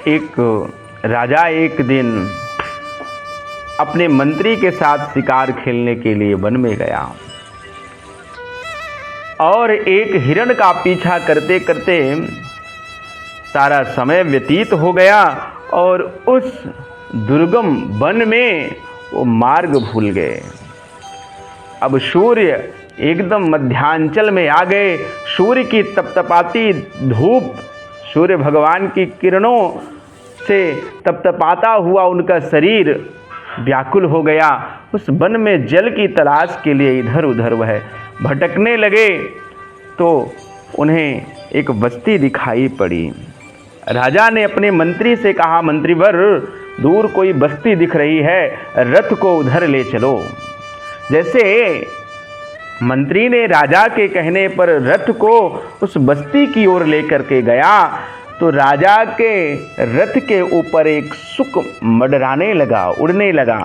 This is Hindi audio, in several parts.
एक राजा एक दिन अपने मंत्री के साथ शिकार खेलने के लिए वन में गया और एक हिरण का पीछा करते करते सारा समय व्यतीत हो गया और उस दुर्गम वन में वो मार्ग भूल गए। अब सूर्य एकदम मध्यांचल में आ गए। सूर्य की तपतपाती धूप, सूर्य भगवान की किरणों से तपतपाता हुआ उनका शरीर व्याकुल हो गया। उस वन में जल की तलाश के लिए इधर उधर वह भटकने लगे तो उन्हें एक बस्ती दिखाई पड़ी। राजा ने अपने मंत्री से कहा, मंत्रीवर, दूर कोई बस्ती दिख रही है, रथ को उधर ले चलो। जैसे मंत्री ने राजा के कहने पर रथ को उस बस्ती की ओर लेकर के गया तो राजा के रथ के ऊपर एक शुक मंडराने लगा, उड़ने लगा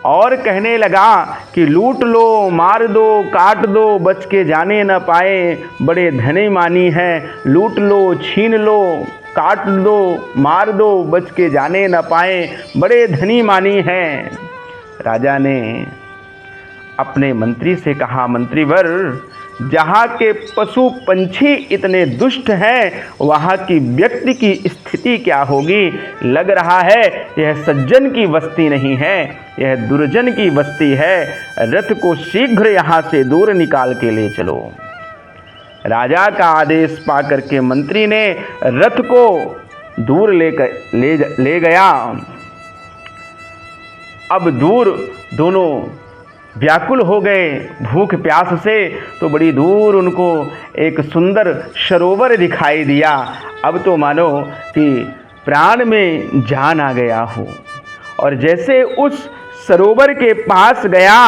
और कहने लगा कि लूट लो, मार दो, काट दो, बच के जाने न पाए, बड़े धनी मानी हैं। लूट लो, छीन लो, काट दो, मार दो, बच के जाने न पाए, बड़े धनी मानी हैं। राजा ने अपने मंत्री से कहा, मंत्रीवर, जहाँ के पशु पंछी इतने दुष्ट हैं वहाँ की व्यक्ति की स्थिति क्या होगी। लग रहा है यह सज्जन की बस्ती नहीं है, यह दुर्जन की बस्ती है। रथ को शीघ्र यहाँ से दूर निकाल के ले चलो। राजा का आदेश पाकर के मंत्री ने रथ को दूर ले गया। अब दूर दोनों व्याकुल हो गए भूख प्यास से, तो बड़ी दूर उनको एक सुंदर सरोवर दिखाई दिया। अब तो मानो कि प्राण में जान आ गया हो। और जैसे उस सरोवर के पास गया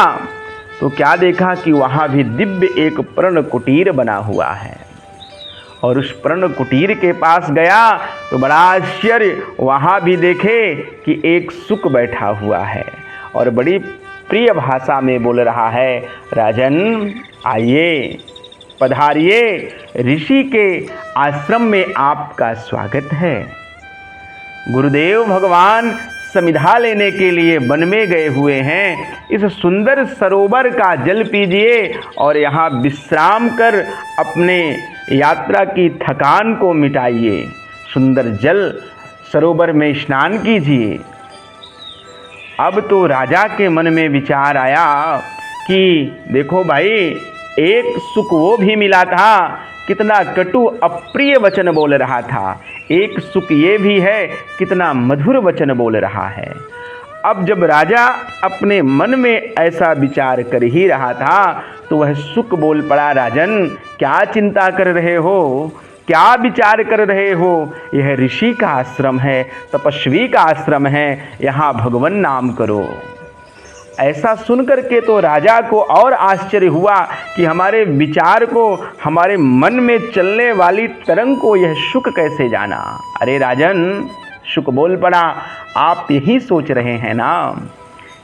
तो क्या देखा कि वहाँ भी दिव्य एक पर्ण कुटीर बना हुआ है। और उस पर्ण कुटीर के पास गया तो बड़ा आश्चर्य, वहाँ भी देखे कि एक शुक बैठा हुआ है और बड़ी प्रिय भाषा में बोल रहा है, राजन आइए, पधारिए, ऋषि के आश्रम में आपका स्वागत है। गुरुदेव भगवान समिधा लेने के लिए वन में गए हुए हैं। इस सुंदर सरोवर का जल पीजिए और यहाँ विश्राम कर अपने यात्रा की थकान को मिटाइए। सुंदर जल सरोवर में स्नान कीजिए। अब तो राजा के मन में विचार आया कि देखो भाई, एक सुख वो भी मिला था, कितना कटु अप्रिय वचन बोल रहा था। एक सुख ये भी है, कितना मधुर वचन बोल रहा है। अब जब राजा अपने मन में ऐसा विचार कर ही रहा था तो वह सुख बोल पड़ा, राजन क्या चिंता कर रहे हो, क्या विचार कर रहे हो। यह ऋषि का आश्रम है, तपस्वी का आश्रम है, यहाँ भगवान नाम करो। ऐसा सुनकर के तो राजा को और आश्चर्य हुआ कि हमारे विचार को, हमारे मन में चलने वाली तरंग को यह शुक कैसे जाना। अरे राजन, शुक बोल पड़ा, आप यही सोच रहे हैं ना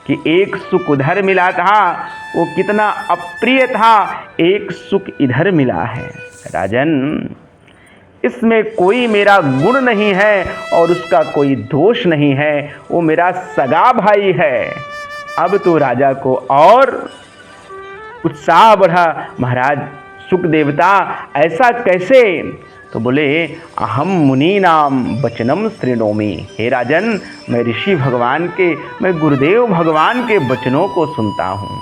कि एक सुख उधर मिला था वो कितना अप्रिय था, एक सुख इधर मिला है। राजन, इसमें कोई मेरा गुण नहीं है और उसका कोई दोष नहीं है, वो मेरा सगा भाई है। अब तो राजा को और उत्साह बढ़ा, महाराज शुक देवता ऐसा कैसे। तो बोले, अहम मुनि नाम वचनम शृणोमि। हे राजन, मैं ऋषि भगवान के, मैं गुरुदेव भगवान के वचनों को सुनता हूँ।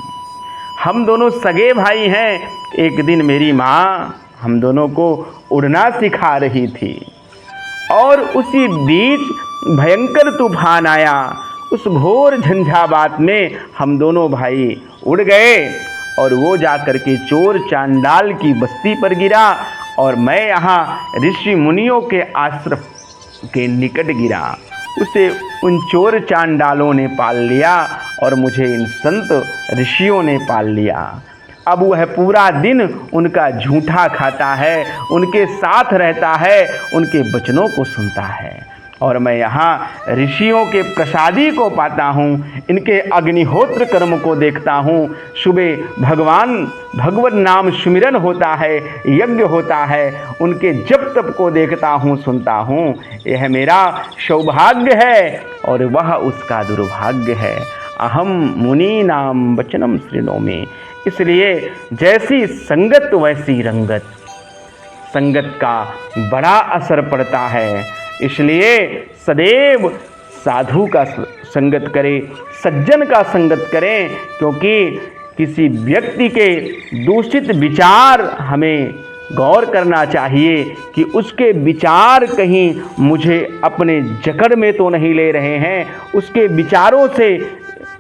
हम दोनों सगे भाई हैं। एक दिन मेरी माँ हम दोनों को उड़ना सिखा रही थी और उसी बीच भयंकर तूफान आया। उस घोर झंझावात में हम दोनों भाई उड़ गए और वो जाकर के चोर चांडाल की बस्ती पर गिरा और मैं यहाँ ऋषि मुनियों के आश्रम के निकट गिरा। उसे उन चोर चांडालों ने पाल लिया और मुझे इन संत ऋषियों ने पाल लिया। अब वह पूरा दिन उनका झूठा खाता है, उनके साथ रहता है, उनके वचनों को सुनता है। और मैं यहाँ ऋषियों के प्रसादी को पाता हूँ, इनके अग्निहोत्र कर्म को देखता हूँ। सुबह भगवत नाम सुमिरन होता है, यज्ञ होता है, उनके जप तप को देखता हूँ, सुनता हूँ। यह मेरा सौभाग्य है और वह उसका दुर्भाग्य है। अहम मुनि नाम वचनम शृणोमि। इसलिए जैसी संगत वैसी रंगत, संगत का बड़ा असर पड़ता है। इसलिए सदैव साधु का संगत करें, सज्जन का संगत करें, क्योंकि किसी व्यक्ति के दूषित विचार हमें गौर करना चाहिए कि उसके विचार कहीं मुझे अपने जकड़ में तो नहीं ले रहे हैं, उसके विचारों से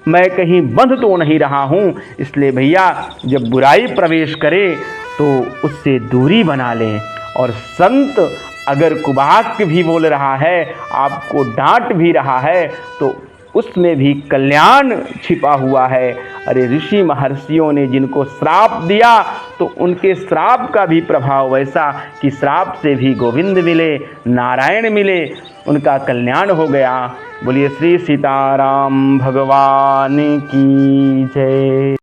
मैं कहीं बंध तो नहीं रहा हूँ। इसलिए भैया जब बुराई प्रवेश करे तो उससे दूरी बना लें। और संत अगर कुवाक्य भी बोल रहा है, आपको डांट भी रहा है, तो उसमें भी कल्याण छिपा हुआ है। अरे ऋषि महर्षियों ने जिनको श्राप दिया तो उनके श्राप का भी प्रभाव वैसा कि श्राप से भी गोविंद मिले, नारायण मिले, उनका कल्याण हो गया। बोलिए श्री सीताराम भगवान की जय।